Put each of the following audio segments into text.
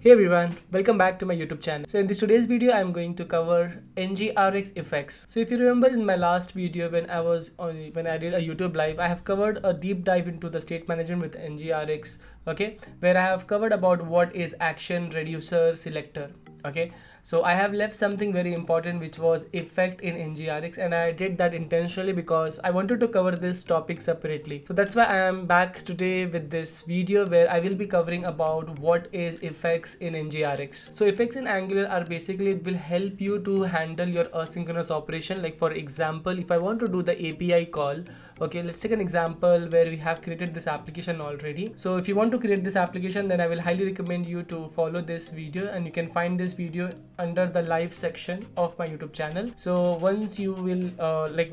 Hey everyone, welcome back to my YouTube channel. So in this today's video, I'm going to cover NGRX Effects. So if you remember in my last video when I did a YouTube live, I have covered a deep dive into the state management with NGRX, okay, where I have covered about what is action reducer selector, okay. So I have left something very important, which was effect in NGRX, and I did that intentionally because I wanted to cover this topic separately. So that's why I am back today with this video where I will be covering about what is effects in NGRX. So effects in Angular are basically, it will help you to handle your asynchronous operation. Like for example, if I want to do the API call, okay, let's take an example where we have created this application already. So if you want to create this application, then I will highly recommend you to follow this video, and you can find this video under the live section of my YouTube channel. So once you will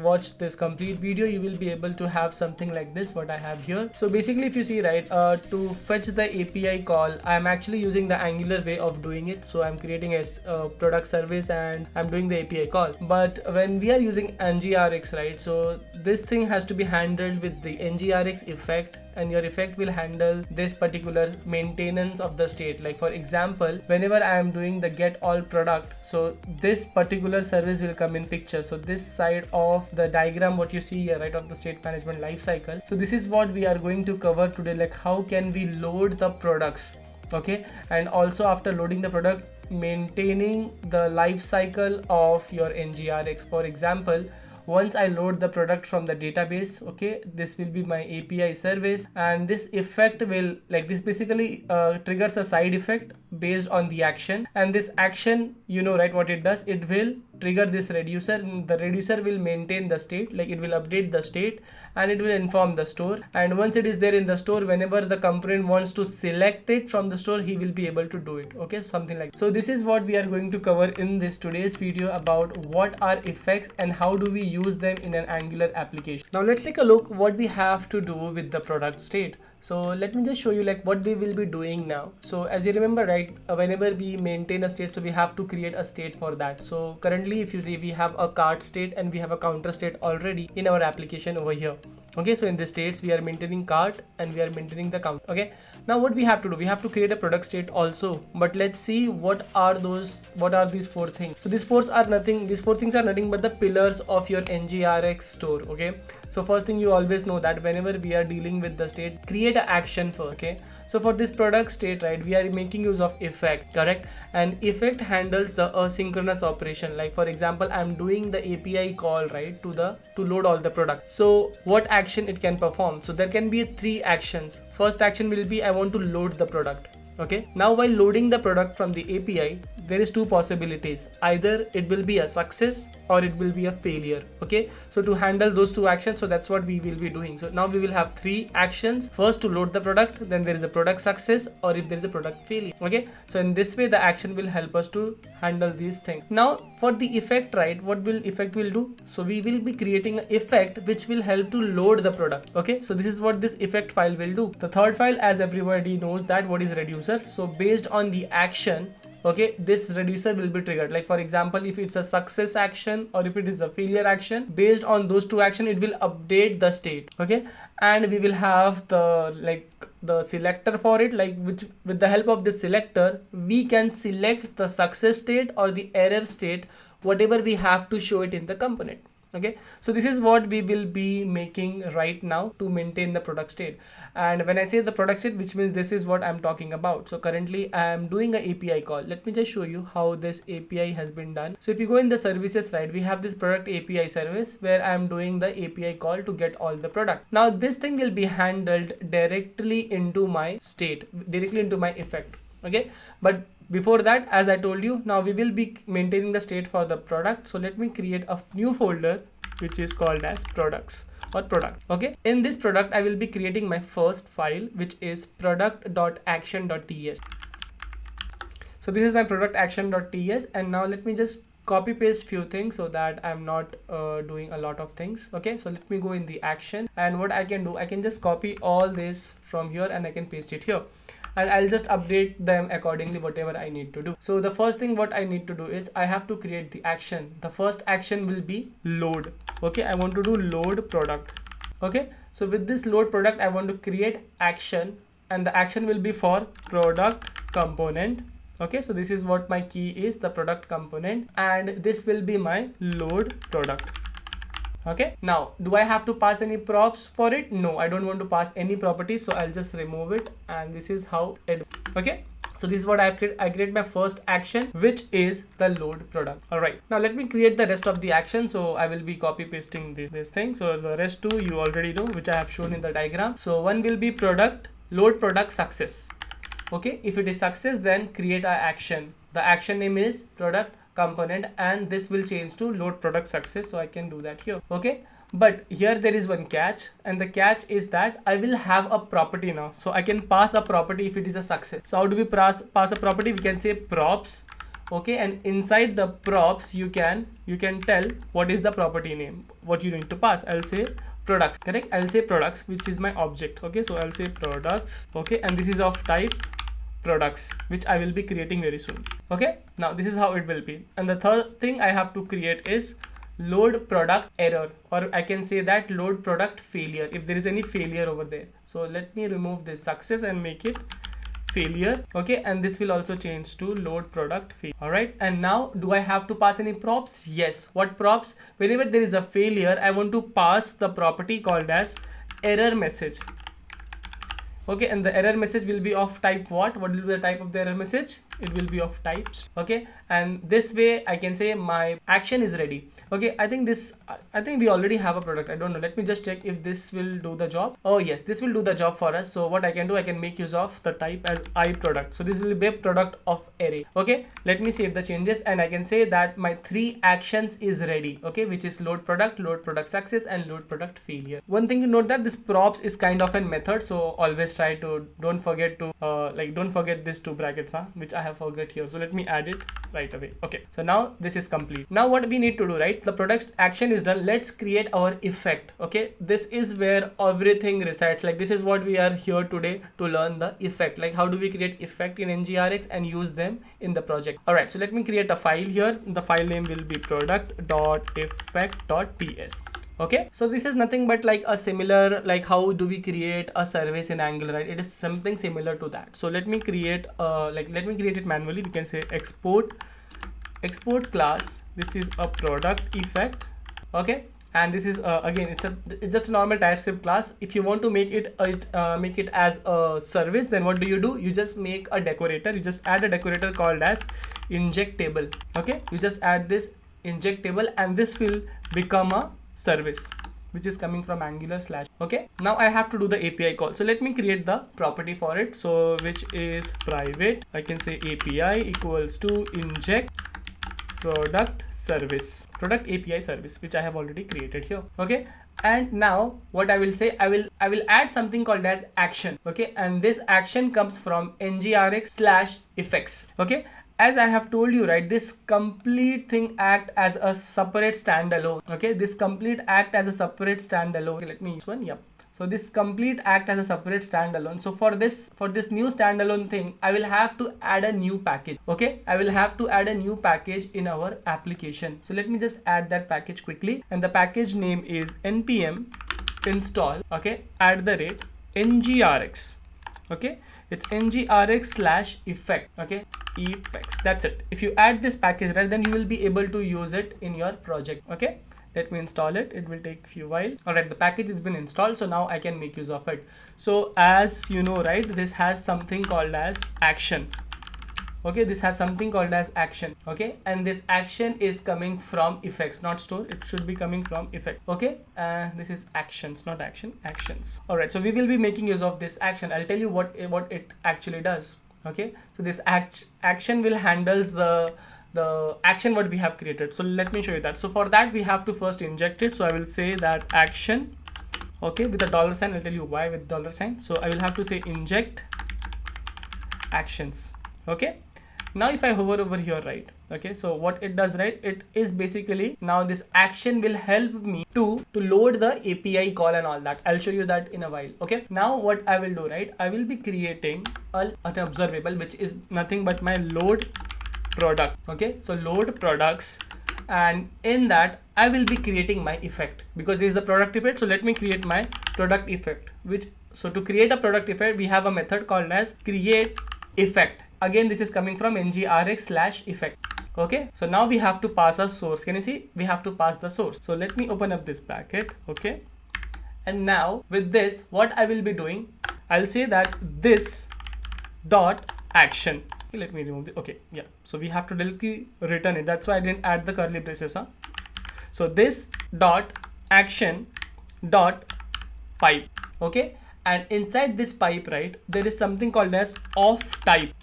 watch this complete video, you will be able to have something like this what I have here. So basically, if you see, right, to fetch the API call, I'm actually using the Angular way of doing it. So I'm creating a product service and I'm doing the API call. But when we are using NGRX, right, so this thing has to be handled with the NGRX effect, and your effect will handle this particular maintenance of the state. Like for example, whenever I am doing the get all product, so this particular service will come in picture. So this side of the diagram what you see here, right, of the state management life cycle. So this is what we are going to cover today, like how can we load the products, okay, and also after loading the product, maintaining the life cycle of your NGRX. For example, once I load the product from the database, okay, this will be my API service, and this effect will, like, this basically triggers a side effect based on the action, and this action, you know, right, what it does, it will trigger this reducer, and the reducer will maintain the state, like it will update the state and it will inform the store, and once it is there in the store, whenever the component wants to select it from the store, he will be able to do it, okay, something like that. So this is what we are going to cover in this today's video about what are effects and how do we use them in an Angular application. Now let's take a look what we have to do with the product state. So let me just show you like what we will be doing now. So as you remember, right, whenever we maintain a state, so we have to create a state for that. So currently, if you see, we have a cart state and we have a counter state already in our application over here. Okay, so in the states we are maintaining cart and we are maintaining the count. Okay, now what we have to do, we have to create a product state also. But let's see what are these four things. So these four things are nothing but the pillars of your NGRX store. Okay, so first thing, you always know that whenever we are dealing with the state, create an action first. Okay, so for this product state, right, we are making use of effect, correct? And effect handles the asynchronous operation. Like for example, I'm doing the API call, right, to load all the product. So what action it can perform? So there can be three actions. First action will be, I want to load the product. Okay, now while loading the product from the API, there is two possibilities. Either it will be a success or it will be a failure. Okay, so to handle those two actions, so that's what we will be doing. So now we will have three actions. First, to load the product, then there is a product success, or if there is a product failure. Okay, so in this way the action will help us to handle these things. Now for the effect, right, what will effect will do? So we will be creating an effect which will help to load the product. Okay, so this is what this effect file will do. The third file, as everybody knows, that what is reducer. So based on the action, okay, this reducer will be triggered. Like for example, if it's a success action or if it is a failure action, based on those two actions, it will update the state. Okay, and we will have the selector for it, like which with the help of this selector, we can select the success state or the error state, whatever we have to show it in the component. Okay, so this is what we will be making right now to maintain the product state. And when I say the product state, which means this is what I'm talking about. So currently I am doing an API call. Let me just show you how this API has been done. So if you go in the services, right, we have this product API service where I am doing the API call to get all the product. Now this thing will be handled directly into my state, directly into my effect. Okay, but before that, as I told you, now we will be maintaining the state for the product. So let me create a new folder which is called as products or product. Okay, in this product I will be creating my first file, which is product.action.ts. so this is my product.action.ts, and now let me just copy paste few things so that I'm not doing a lot of things. Okay, so let me go in the action, and what I can do, I can just copy all this from here and I can paste it here, and I'll just update them accordingly, whatever I need to do. So the first thing what I need to do is I have to create the action. The first action will be load. Okay, I want to do load product. Okay, so with this load product, I want to create action, and the action will be for product component Okay, so this is what my key is, the product component, and this will be my load product. Okay, now do I have to pass any props for it? No, I don't want to pass any properties, so I'll just remove it, and this is how it. Okay, so this is what I've created. I create my first action, which is the load product. All right, now let me create the rest of the action. So I will be copy pasting this thing. So the rest two you already know, which I have shown in the diagram. So one will be product, load product success. Okay, if it is success, then create an action. The action name is product component, and this will change to load product success. So I can do that here. Okay, but here there is one catch, and the catch is that I will have a property now. So I can pass a property if it is a success. So how do we pass a property? We can say props. Okay, and inside the props you can tell what is the property name, what you need to pass. I'll say products, correct? I'll say products, which is my object. Okay, so I'll say products. Okay, and this is of type products, which I will be creating very soon. Okay, now this is how it will be. And the third thing I have to create is load product error, or I can say that load product failure, if there is any failure over there. So let me remove this success and make it failure. Okay, and this will also change to load product failure. All right, and now do I have to pass any props? Yes. What props? Whenever there is a failure, I want to pass the property called as error message. Okay, and the error message will be of type what? What will be the type of the error message? It will be of types. Okay, and this way I can say my action is ready. Okay, I think we already have a product. I don't know. Let me just check if this will do the job. Oh yes, this will do the job for us. So what I can do, I can make use of the type as I product. So this will be a product of array. Okay, let me save the changes, and I can say that my 3 actions is ready. Okay, which is load product success, and load product failure. One thing to note that this props is kind of a method. So always try to don't forget this 2 brackets, which I have forgot here. So let me add it right away. Okay, so now this is complete. Now what we need to do, right? The product's action is done. Let's create our effect. Okay, this is where everything resides. Like this is what we are here today to learn, the effect. Like how do we create effect in NGRX and use them in the project. All right, so let me create a file here. The file name will be product.effect.ts. Okay, so this is nothing but like a similar, like how do we create a service in Angular, right? It is something similar to that. So let me create let me create it manually. We can say export class. This is a product effect. Okay, and this is again it's just a normal TypeScript class. If you want to make it as a service, then what do? You just make a decorator. You just add a decorator called as inject table. Okay, you just add this inject table, and this will become a service which is coming from Angular /. Okay, now I have to do the API call. So let me create the property for it. So which is private. I can say API equals to inject product API service, which I have already created here. Okay, and now what I will say, I will add something called as action. Okay, and this action comes from NGRX /effects. Okay, as I have told you, right, this complete thing act as a separate standalone. Okay, this complete act as a separate standalone. Okay, let me use one. Yep. So this complete act as a separate standalone. So for this new standalone thing, I will have to add a new package. Okay, I will have to add a new package in our application. So let me just add that package quickly, and the package name is npm install. Okay, @NGRX. Okay, it's NGRX /effect. Okay, effects. That's it. If you add this package, right, then you will be able to use it in your project. Okay, let me install it. It will take a few while. All right, the package has been installed, so now I can make use of it. So as you know, right, this has something called as action. Okay, this has something called as action. Okay, and this action is coming from effects, not store. It should be coming from effect. Okay, this is actions, not action, actions. All right, so we will be making use of this action. I'll tell you what it actually does. Okay, so this action will handles the action what we have created. So let me show you that. So for that we have to first inject it. So I will say that action, okay, with a $. I'll tell you why with $. So I will have to say inject actions. Okay, now if I hover over here, right, okay, so what it does, right, it is basically now this action will help me to load the API call and all that. I'll show you that in a while. Okay, now what I will do, right, I will be creating an observable which is nothing but my load product. Okay, so load products, and in that I will be creating my effect because this is the product effect. So let me create my product effect, so to create a product effect we have a method called as create effect. again this is coming from NGRX/effect. Okay, so now we have to pass a source. Can you see? We have to pass the source. So let me open up this bracket. Okay, and now with this, what I will be doing, I'll say that this dot action. Okay, let me remove the, okay, yeah. So we have to directly return it. That's why I didn't add the curly braces. So this dot action dot pipe. Okay, and inside this pipe, right, there is something called as off type.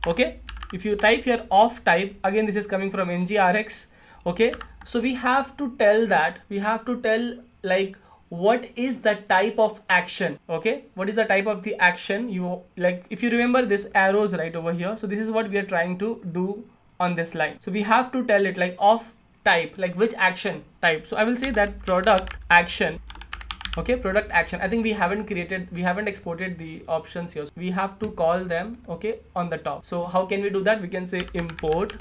Okay, if you type here off type, again this is coming from NGRX. Okay, so we have to tell that, we have to tell like what is the type of action. Okay, what is the type of the action? You like, if you remember this arrows right over here, so this is what we are trying to do on this line. So we have to tell it like off type, like which action type. So I will say that product action. Okay, product action. I think we haven't exported the options here. So we have to call them, okay, on the top. So how can we do that? We can say import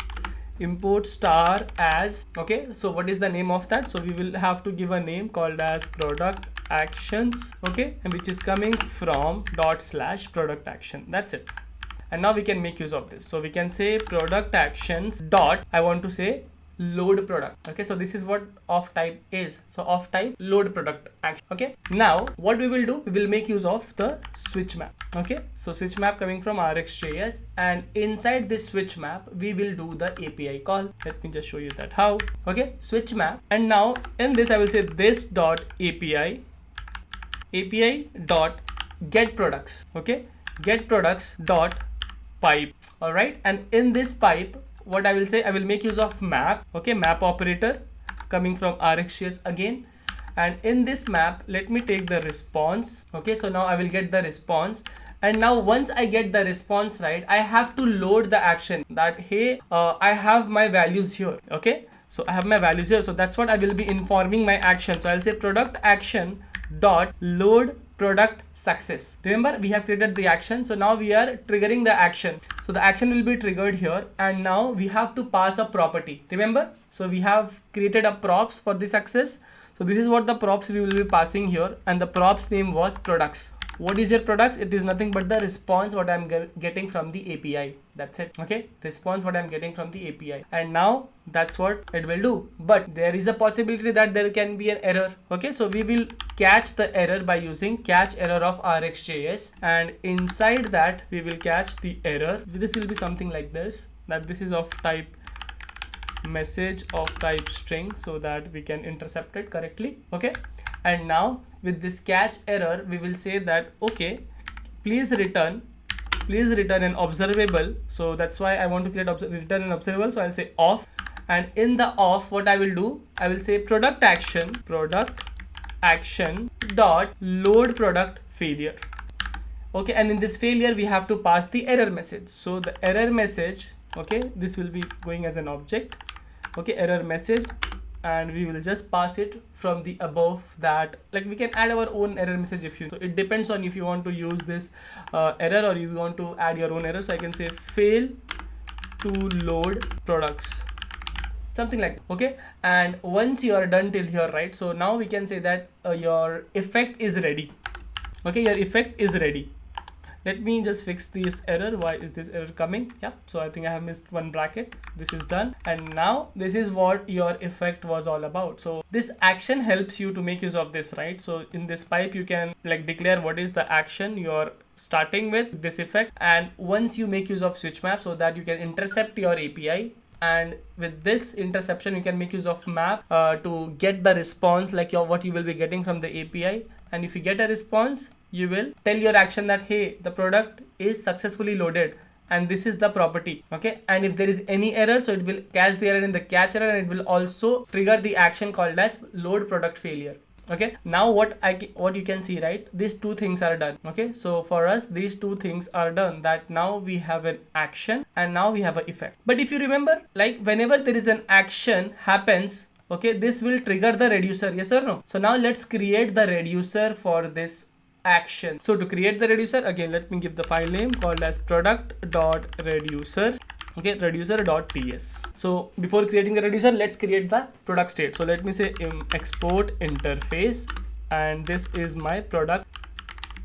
star as, okay, so what is the name of that? So we will have to give a name called as product actions, okay, and which is coming from / product action. That's it. And now we can make use of this. So we can say product actions dot, I want to say load product. Okay, so this is what off type is. So off type load product action. Okay, now what we will do, we will make use of the switch map. Okay, so switch map coming from RxJS, and inside this switch map we will do the API call. Let me just show you that how. Okay, switch map, and now in this I will say this dot API dot get products. Okay, get products dot pipe. All right, and in this pipe, what I will say, I will make use of map. Okay, map operator coming from RxJS again, and in this map let me take the response. Okay, so now I will get the response, and now once I get the response, right, I have to load the action that, hey, I have my values here. Okay, so I have my values here, so that's what I will be informing my action. So I'll say product action dot load product success. Remember, we have created the action, so now we are triggering the action. So the action will be triggered here, and now we have to pass a property. Remember, so we have created a props for the success. So this is what the props we will be passing here, and the props name was products. What is your products? It is nothing but the response what I'm getting from the API. That's it. Okay, response what I'm getting from the API, and now that's what it will do. But there is a possibility that there can be an error. Okay, so we will catch the error by using catch error of RxJS, and inside that we will catch the error. This will be something like this, that this is of type message of type string, so that we can intercept it correctly. Okay, and now with this catch error we will say that, okay, please return an observable. So that's why I want to create return an observable. So I'll say off, and in the off what I will do, I will say product action dot load product failure. Okay, and in this failure we have to pass the error message. So the error message, okay, this will be going as an object. Okay, error message, and we will just pass it from the above that, like we can add our own error message if you, so it depends on if you want to use this error or you want to add your own error. So I can say fail to load products, something like that. Okay, and once you are done till here, right, so now we can say that your effect is ready. Okay, your effect is ready. Let me just fix this error. Why is this error coming? Yeah, so I think I have missed one bracket. This is done, and now this is what your effect was all about. So this action helps you to make use of this, right? So in this pipe you can like declare what is the action you're starting with this effect, and once you make use of switch map so that you can intercept your API, and with this interception you can make use of map to get the response, like what you will be getting from the API. And if you get a response, you will tell your action that, hey, the product is successfully loaded, and this is the property. Okay, and if there is any error, so it will catch the error in the catch error, and it will also trigger the action called as load product failure. Okay, now what you can see, right, these two things are done. Okay, so for us these two things are done, that now we have an action and now we have an effect. But if you remember, like whenever there is an action happens, okay, this will trigger the reducer, yes or no? So now let's create the reducer for this action. So to create the reducer, again let me give the file name called as product.reducer. Okay, reducer.ts. So before creating the reducer, let's create the product state. So let me say export interface, and this is my product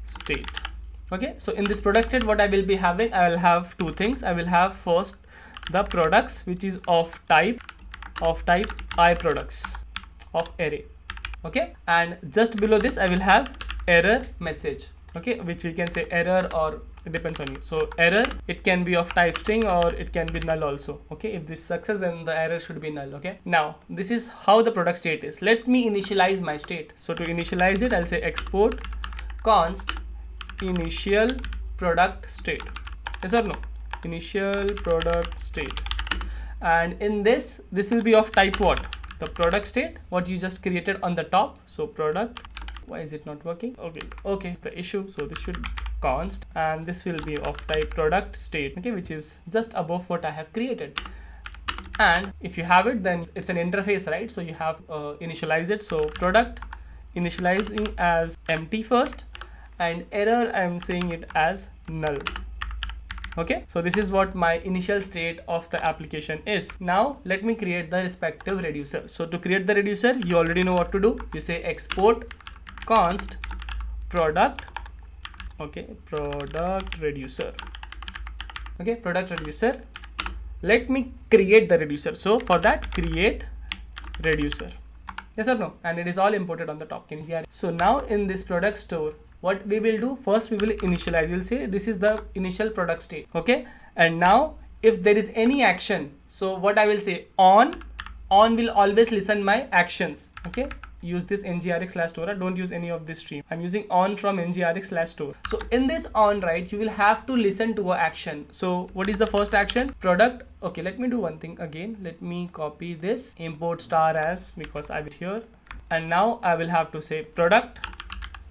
state. Okay, so in this product state, what I will be having, I will have two things. I will have first the products, which is of type I products of array. Okay, and just below this I will have error message. Okay, which we can say error, or it depends on you. So error, it can be of type string or it can be null also. Okay, if this is success, then the error should be null. Okay, now this is how the product state is. Let me initialize my state. So to initialize it, I'll say export const initial product state. Yes or no? Initial product state. And in this will be of type what? The product state, what you just created on the top. So product, why is it not working? Okay, it's the issue. So this should const, and this will be of type product state. Okay, which is just above what I have created. And if you have it, then it's an interface, right? So you have initialize it. So product initializing as empty first, and error I'm saying it as null. Okay, so this is what my initial state of the application is. Now let me create the respective reducer. So to create the reducer, you already know what to do. You say export const product, okay, product reducer. Okay, product reducer. Let me create the reducer. So for that, create reducer. Yes or no? And it is all imported on the top. Can you see? So now in this product store, what we will do, first we will initialize. We'll say this is the initial product state. Okay, and now if there is any action, so what I will say, on will always listen my actions. Okay, use this NGRX/store. Don't use any of this stream. I'm using on from NGRX/store. So in this on, right, you will have to listen to an action. So what is the first action? Product. Okay, let me do one thing again. Let me copy this, import star as, because I have it here. And now I will have to say product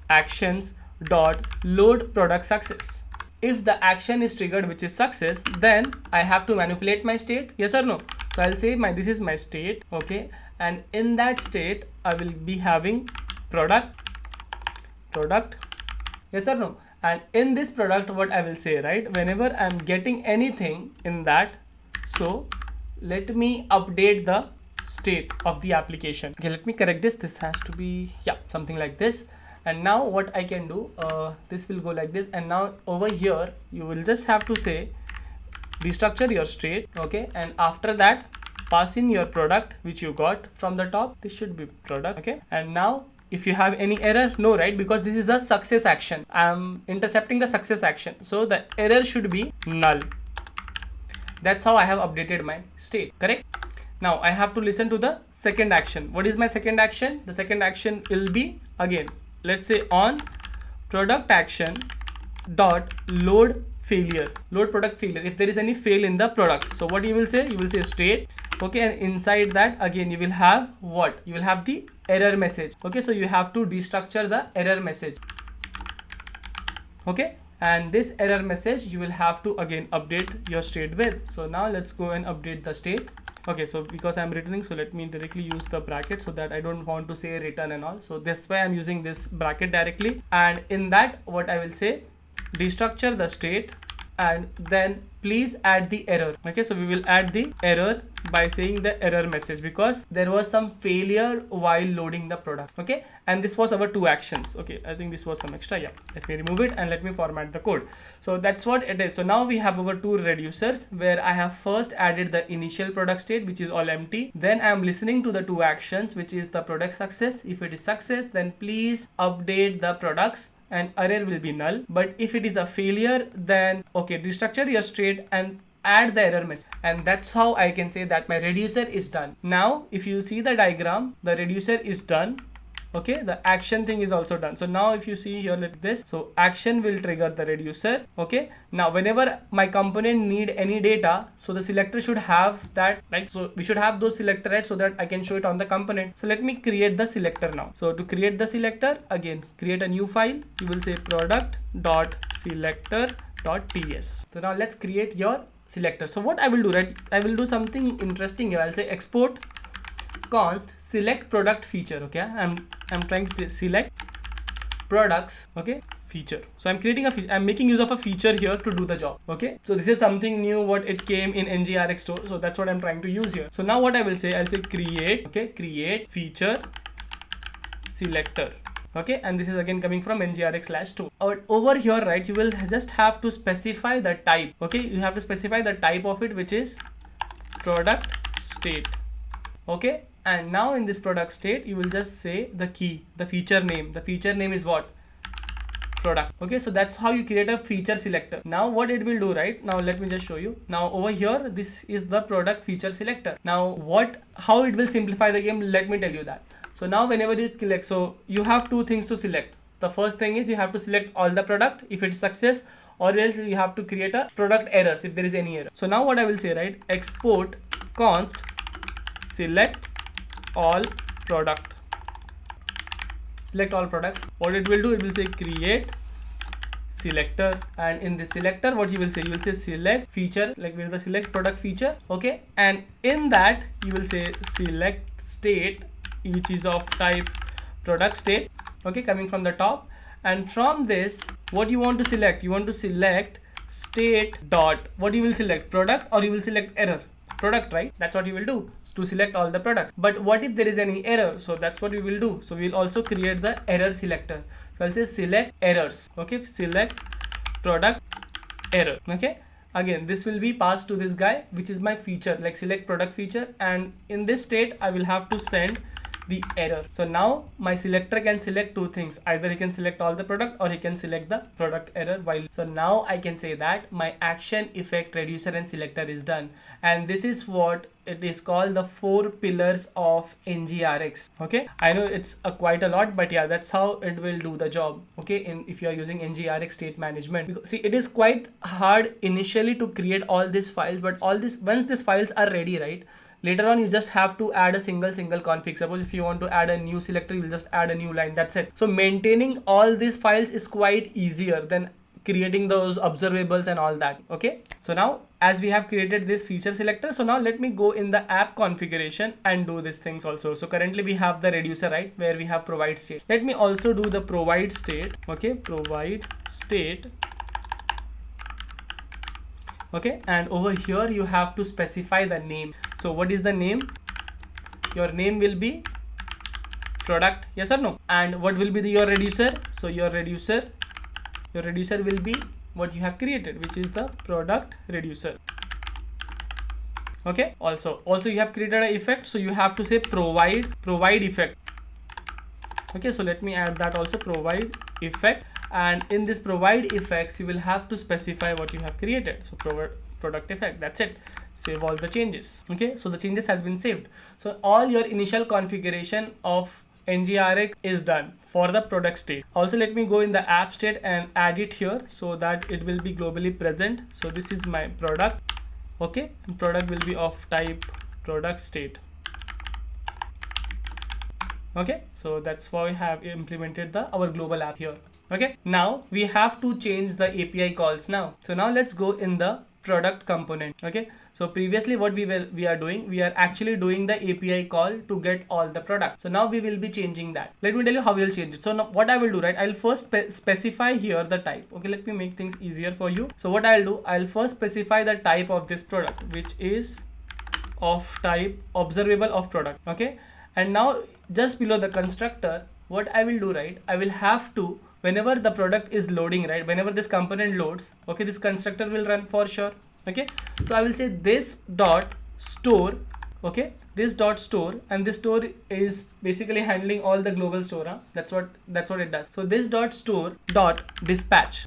actions dot load product success. If the action is triggered, which is success, then I have to manipulate my state. Yes or no? So I'll say this is my state. Okay, and in that state I will be having product. Yes or no? And in this product, what I will say, right, whenever I'm getting anything in that, so let me update the state of the application. Okay, let me correct this. This has to be, yeah, something like this. And now what I can do, this will go like this. And now over here, you will just have to say destructure your state. Okay, and after that, pass in your product, which you got from the top. This should be product. Okay, and now if you have any error, no, right, because this is a success action. I'm intercepting the success action, so the error should be null. That's how I have updated my state. Correct? Now I have to listen to the second action. What is my second action? The second action will be, again, let's say on product action dot load failure, load product failure, if there is any fail in the product. So what you will say, you will say state. Okay, and inside that, again, you will have what? You will have the error message. Okay, so you have to destructure the error message. Okay, and this error message you will have to again update your state with. So now let's go and update the state. Okay, so because I'm returning, so let me directly use the bracket, so that I don't want to say return and all. So that's why I'm using this bracket directly. And in that, what I will say, destructure the state, and then please add the error. Okay, so we will add the error by saying the error message, because there was some failure while loading the product. Okay, and this was our two actions. Okay, I think this was some extra. Yeah, let me remove it and let me format the code. So that's what it is. So now we have our two reducers, where I have first added the initial product state, which is all empty. Then I am listening to the two actions, which is the product success. If it is success, then please update the products and error will be null. But if it is a failure, then okay, destructure your state and add the error message. And that's how I can say that my reducer is done. Now if you see the diagram, the reducer is done. Okay, the action thing is also done. So now if you see here like this, so action will trigger the reducer. Okay, now whenever my component need any data, so the selector should have that, like, so we should have those selector, right, so that I can show it on the component. So let me create the selector now. So to create the selector, again, create a new file. You will say product.selector.ts. So now let's create your selector. So what I will do, right, I will do something interesting here. I'll say export const select product feature. Okay, I'm trying to select products. Okay, feature. So I'm creating a feature. I'm making use of a feature here to do the job. Okay, so this is something new, what it came in NGRX store. So that's what I'm trying to use here. So now what I will say, I'll say create. Okay, create feature selector. Okay, and this is again coming from NGRX/2. Over here, right, you will just have to specify the type. Okay, you have to specify the type of it, which is product state. Okay, and now in this product state, you will just say the key, the feature name. The feature name is what? Product. Okay, so that's how you create a feature selector. Now what it will do, right? Now let me just show you. Now over here, this is the product feature selector. Now how it will simplify the game, let me tell you that. So now whenever you select, so you have two things to select. The first thing is you have to select all the product if it's success, or else you have to create a product errors if there is any error. So now what I will say, right? Export const select all product. Select all products. What it will do, it will say create selector, and in the selector what you will say, select feature, like with the select product feature. Okay, and in that you will say select state, which is of type product state. Okay, coming from the top, and from this what you want to select, you want to select state dot, what you will select, product, or you will select error? Product, right? That's what you will do to select all the products. But what if there is any error? So that's what we will do. So we'll also create the error selector. So I'll say select errors. Okay, select product error. Okay, again this will be passed to this guy, which is my feature, like select product feature, and in this state I will have to send the error. So now my selector can select two things, either he can select all the product or he can select the product error. So now I can say that my action, effect, reducer and selector is done, and this is what it is called the 4 pillars of NGRX. Okay, I know it's quite a lot, but yeah, that's how it will do the job. Okay, if you are using NGRX state management, because see, it is quite hard initially to create all these files, but once these files are ready, right, later on you just have to add a single config. Suppose if you want to add a new selector, you'll just add a new line, that's it. So maintaining all these files is quite easier than creating those observables and all that. Okay, so now as we have created this feature selector, so now let me go in the app configuration and do these things also. So currently we have the reducer, right, where we have provide state. Let me also do the provide state. Okay, provide state. Okay, and over here you have to specify the name. So what is the name? Your name will be product, yes or no? And what will be your reducer? So your reducer will be what you have created, which is the product reducer. Okay, also you have created an effect, so you have to say provide effect. Okay, so let me add that also, provide effect. And in this provide effects you will have to specify what you have created. So provide product effect, that's it. Save all the changes. Okay, so the changes has been saved. So all your initial configuration of NGRX is done for the product state. Also let me go in the app state and add it here so that it will be globally present. So this is my product. Okay, and product will be of type product state. Okay, so that's why we have implemented our global app here. Okay, now we have to change the API calls now. So now let's go in the product component. Okay, so previously what we are actually doing the API call to get all the product. So now we will be changing that. Let me tell you how we'll change it. So now what I will do, right, I'll first specify here the type. Okay, let me make things easier for you. So what I'll do, I'll first specify the type of this product, which is of type observable of product. Okay, and now just below the constructor, what I will do, right, I will have to, whenever the product is loading, right, whenever this component loads, okay, this constructor will run for sure. Okay, so I will say this dot store. Okay, this dot store, and this store is basically handling all the global store. That's what it does. So this dot store dot dispatch.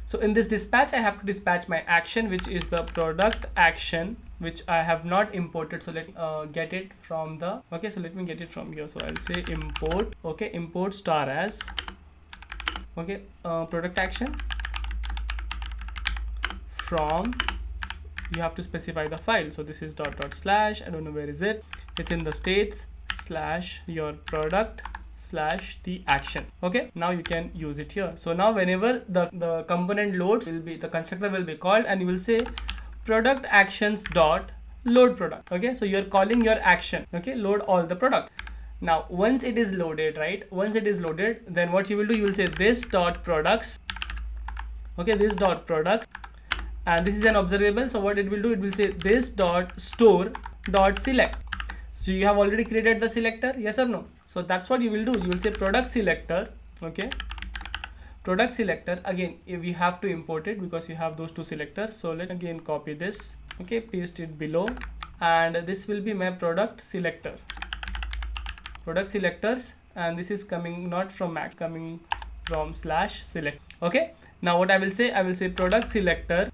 So in this dispatch I have to dispatch my action, which is the product action, which I have not imported. So let me get it from the, okay, so let me get it from here. So I'll say import. Okay, import star as, okay, product action from, you have to specify the file. So this is dot slash, I don't know where is it, it's in the states slash your product slash the action. Okay, now you can use it here. So now whenever the component loads, the constructor will be called, and you will say product actions dot load product. Okay, so you're calling your action. Okay, load all the product. Now once it is loaded, right, once it is loaded, then what you will do, you will say this dot products. Okay, this dot products, and this is an observable. So what it will do, it will say this dot store dot select. So you have already created the selector, yes or no? So that's what you will do. You will say product selector. Okay, product selector, again we have to import it because we have those two selectors. So let again copy this, okay, paste it below, and this will be my product selector, product selectors, and this is coming not from Mac, coming from /select. Okay, now what I will say product selector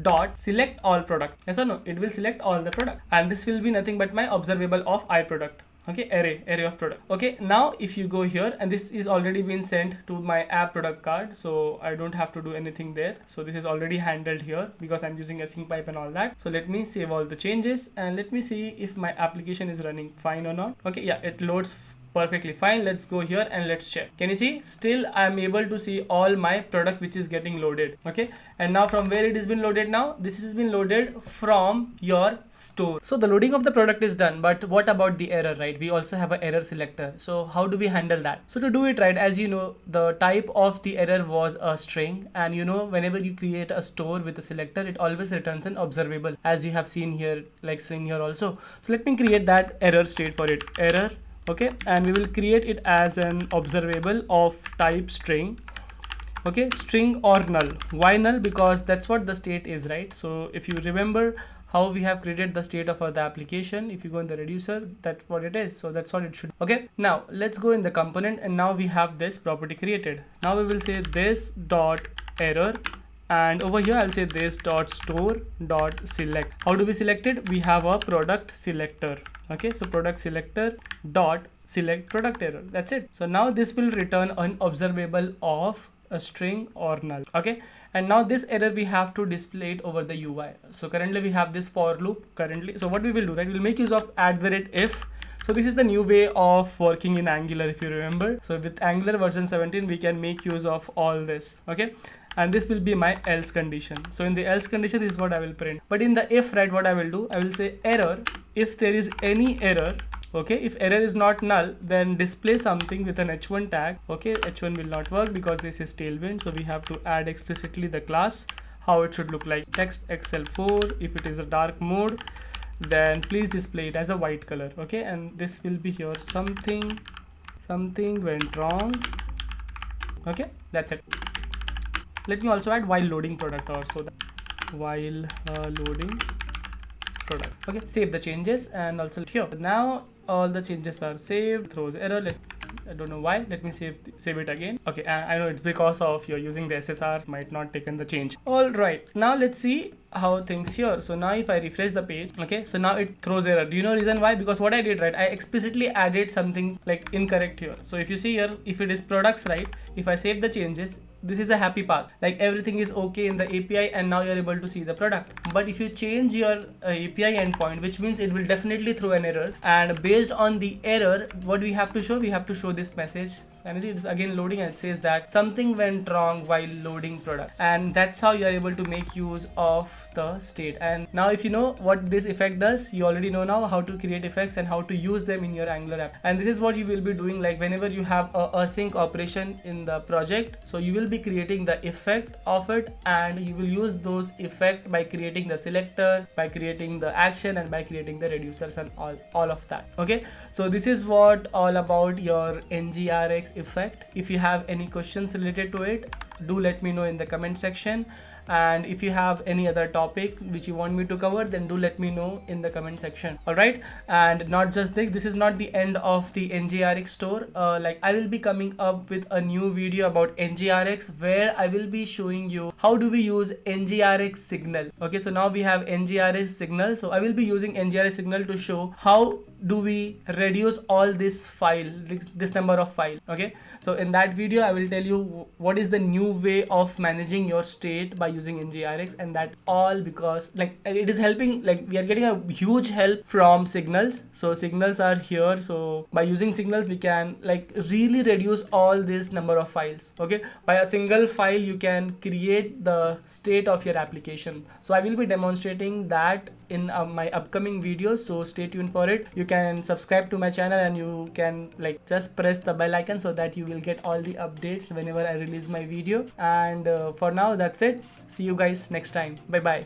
dot select all product. Yes or no? It will select all the product, and this will be nothing but my observable of I product. Okay, array of product. Okay, now if you go here, and this is already been sent to my app product card, so I don't have to do anything there. So this is already handled here because I'm using async pipe and all that. So let me save all the changes and let me see if my application is running fine or not. Okay, yeah, it loads perfectly fine. Let's go here and let's check. Can you see? Still I'm able to see all my product which is getting loaded. Okay, and now from where it has been loaded? Now this has been loaded from your store. So the loading of the product is done, but what about the error, right? We also have an error selector. So how do we handle that? So to do it right, as you know, the type of the error was a string, and you know, whenever you create a store with a selector, it always returns an observable, as you have seen here, like seen here also. So let me create that error state for it, error. Okay, and we will create it as an observable of type string. Okay, string or null. Why null? Because that's what the state is, right? So if you remember how we have created the state of the application, if you go in the reducer, that's what it is. So that's what it should. Okay, now let's go in the component, and now we have this property created. Now we will say this dot error, and over here I'll say this dot store dot select. How do we select it? We have a product selector. Okay, so product selector dot select product error. That's it. So now this will return an observable of a string or null. Okay, and now this error we have to display it over the UI. So currently we have this for loop currently. So what we will do, right, we'll make use of @if. So this is the new way of working in Angular, if you remember. So with Angular version 17, we can make use of all this. Okay, and this will be my else condition. So in the else condition, this is what I will print. But in the if, right, what I will do, I will say error. If there is any error, okay, if error is not null, then display something with an h1 tag. Okay, h1 will not work because this is tailwind. So we have to add explicitly the class, how it should look like. Text XL4. If it is a dark mode, then please display it as a white color. Okay, and this will be here, something went wrong. Okay, that's it. Let me also add while loading product, or so that while loading product. Okay, save the changes and also here. Now all the changes are saved. Throws error. I don't know why. Let me save it again. Okay, I know it's because of you're using the SSR, might not taken the change. All right, now let's see how things here. So now if I refresh the page, okay, so now it throws error. Do you know reason why? Because what I did, right, I explicitly added something like incorrect here. So if you see here, if it is products, right, if I save the changes, this is a happy path, like everything is okay in the API, and now you're able to see the product. But if you change your API endpoint, which means it will definitely throw an error, and based on the error, what we have to show, we have to show this message. And it is again loading, and it says that something went wrong while loading product, and that's how you are able to make use of the state. And now if you know what this effect does, you already know now how to create effects and how to use them in your Angular app. And this is what you will be doing, like whenever you have a async operation in the project, so you will be creating the effect of it, and you will use those effect by creating the selector, by creating the action, and by creating the reducers and all of that. Okay, so this is what all about your NGRX effect. If you have any questions related to it, do let me know in the comment section. And if you have any other topic which you want me to cover, then do let me know in the comment section. All right, and not just this is not the end of the NGRX store. Like I will be coming up with a new video about NGRX, where I will be showing you how do we use NGRX signal. Okay, so now we have NGRX signal, so I will be using NGRX signal to show how do we reduce all this file, this number of file. Okay, so in that video I will tell you what is the new way of managing your state by using NGRX, and that all because like it is helping, like we are getting a huge help from signals. So signals are here, so by using signals we can like really reduce all this number of files. Okay, by a single file you can create the state of your application. So I will be demonstrating that in my upcoming videos, so stay tuned for it. You can subscribe to my channel, and you can like just press the bell icon so that you will get all the updates whenever I release my video. And for now, that's it. See you guys next time. Bye bye.